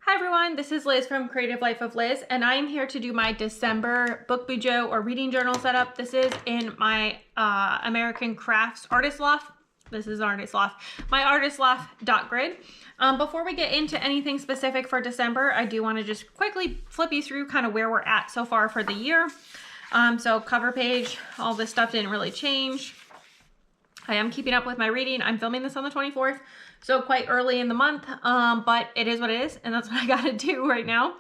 Hi everyone, this is Liz from Creative Life of Liz, and I'm here to do my December book Bujo or reading journal setup. This is in my American Crafts Artist Loft. This is Artist Loft, my Artist Loft dot grid. Before we get into anything specific for December, I do want to just quickly flip you through kind of where we're at so far for the year. So cover page, all this stuff didn't really change. I am keeping up with my reading. I'm filming this on the 24th, so quite early in the month, but it is what it is, and that's what I gotta do right now.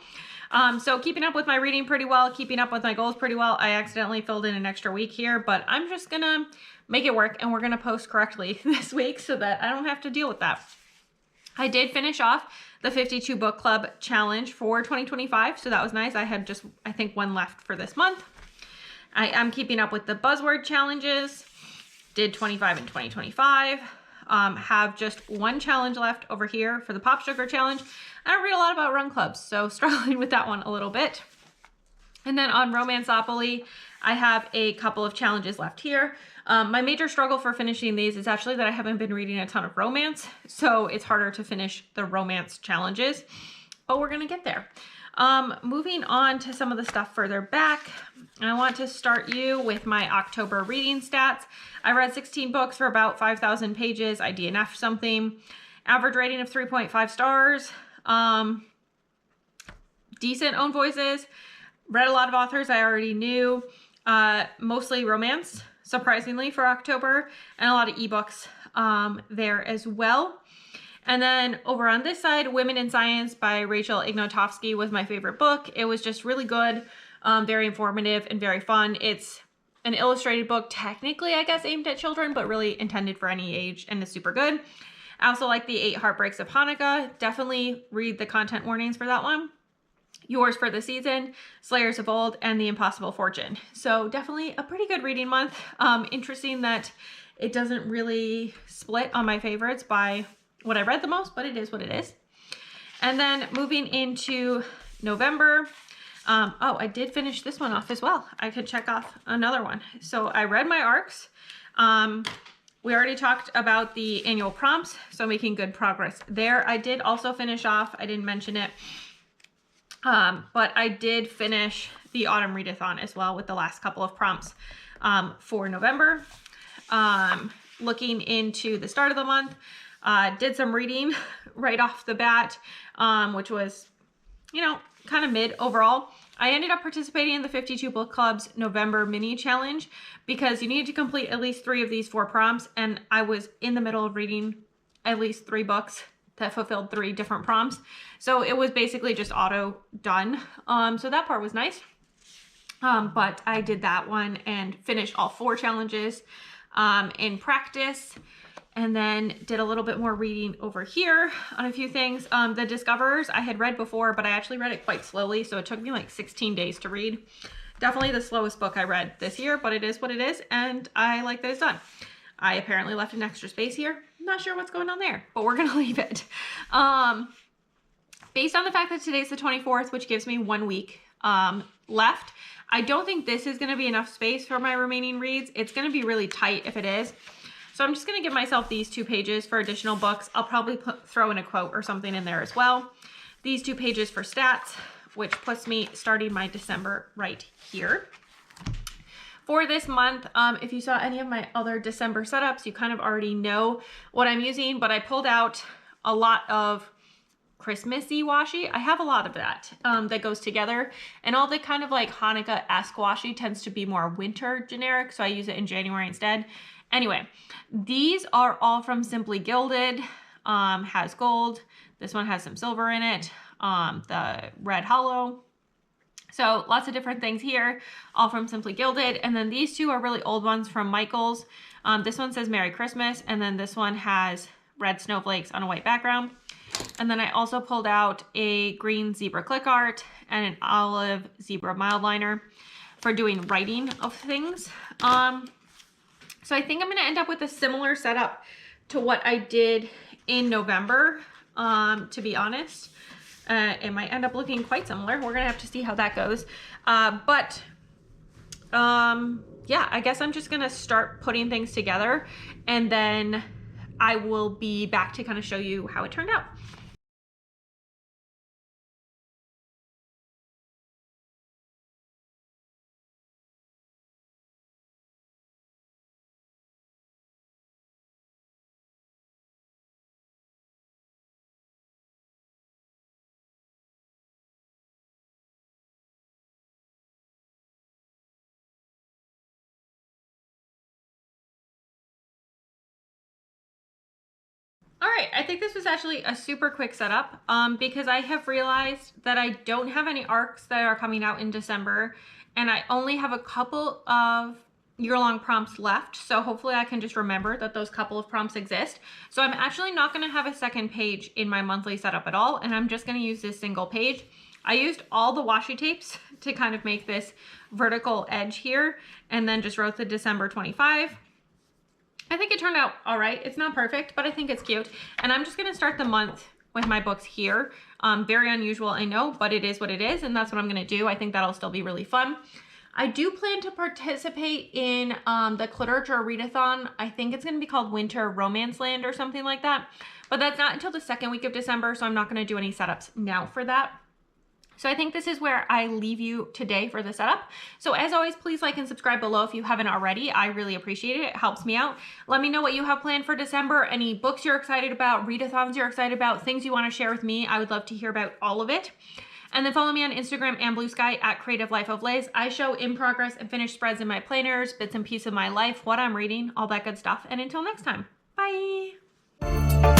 So keeping up with my reading pretty well, keeping up with my goals pretty well. I accidentally filled in an extra week here, but I'm just gonna make it work, and we're gonna post correctly this week so that I don't have to deal with that. I did finish off the 52 book club challenge for 2025, so that was nice. I had just, I think, one left for this month. I am keeping up with the buzzword challenges. Did 25 in 2025. Have just one challenge left over here for the Pop Sugar Challenge. I don't read a lot about run clubs, so struggling with that one a little bit. And then on Romanceopoly, I have a couple of challenges left here. My major struggle for finishing these is actually that I haven't been reading a ton of romance, so it's harder to finish the romance challenges, but we're gonna get there. Moving on to some of the stuff further back, I want to start you with my October reading stats. I read 16 books for about 5,000 pages. I DNF'd something. Average rating of 3.5 stars. Decent own voices. Read a lot of authors I already knew. Mostly romance, surprisingly, for October. And a lot of ebooks there as well. And then over on this side, Women in Science by Rachel Ignotofsky was my favorite book. It was just really good, very informative and very fun. It's an illustrated book, technically, I guess, aimed at children, but really intended for any age, and is super good. I also like the 8 Heartbreaks of Hanukkah. Definitely read the content warnings for that one. Yours for the Season, Slayers of Old, and The Impossible Fortune. So definitely a pretty good reading month. Interesting that it doesn't really split on my favorites by what I read the most, but it is what it is. And then moving into November, oh, I did finish this one off as well. I could check off another one. So I read my arcs. We already talked about the annual prompts, so making good progress there. I did also finish off, I didn't mention it, but I did finish the autumn readathon as well with the last couple of prompts for November. Looking into the start of the month, did some reading right off the bat, which was, you know, kind of mid overall. I ended up participating in the 52 Book Club's November mini challenge because you needed to complete at least 3 of these 4 prompts, and I was in the middle of reading at least 3 books that fulfilled 3 different prompts. So it was basically just auto done. So that part was nice. But I did that one and finished all 4 challenges in practice. And then did a little bit more reading over here on a few things. The Discoverers I had read before, but I actually read it quite slowly, so it took me like 16 days to read. Definitely the slowest book I read this year, but it is what it is, and I like that it's done. I apparently left an extra space here. I'm not sure what's going on there, but we're gonna leave it. Based on the fact that today's the 24th, which gives me 1 week left, I don't think this is gonna be enough space for my remaining reads. It's gonna be really tight if it is. So I'm just going to give myself these 2 pages for additional books. I'll probably throw in a quote or something in there as well. These 2 pages for stats, which puts me starting my December right here. For this month, if you saw any of my other December setups, you kind of already know what I'm using, but I pulled out a lot of Christmassy washi. I have a lot of that that goes together, and all the kind of like Hanukkah-esque washi tends to be more winter generic, so I use it in January instead. Anyway, these are all from Simply Gilded, has gold. This one has some silver in it, the red hollow. So lots of different things here, all from Simply Gilded. And then these 2 are really old ones from Michaels. This one says Merry Christmas, and then this one has red snowflakes on a white background. And then I also pulled out a green zebra click art and an olive zebra mild liner for doing writing of things. So I think I'm going to end up with a similar setup to what I did in November, to be honest. It might end up looking quite similar. We're going to have to see how that goes. yeah, I guess I'm just gonna start putting things together, and then I will be back to kind of show you how it turned out. All right, I think this was actually a super quick setup because I have realized that I don't have any arcs that are coming out in December, and I only have a couple of year-long prompts left, so hopefully I can just remember that those couple of prompts exist. So I'm actually not going to have a second page in my monthly setup at all, and I'm just going to use this single page. I used all the washi tapes to kind of make this vertical edge here, and then just wrote the December 25. I think it turned out all right. It's not perfect, but I think it's cute. And I'm just gonna start the month with my books here. Very unusual, I know, but it is what it is, and that's what I'm gonna do. I think that'll still be really fun. I do plan to participate in the Literature Readathon. I think it's gonna be called Winter Romance Land or something like that, but that's not until the second week of December, so I'm not gonna do any setups now for that. So I think this is where I leave you today for the setup. So as always, please like and subscribe below if you haven't already. I really appreciate it. It helps me out. Let me know what you have planned for December, any books you're excited about, readathons you're excited about, things you want to share with me. I would love to hear about all of it. And then follow me on Instagram and Blue Sky at Creative Life of Liz. I show in progress and finished spreads in my planners, bits and pieces of my life, what I'm reading, all that good stuff. And until next time, bye.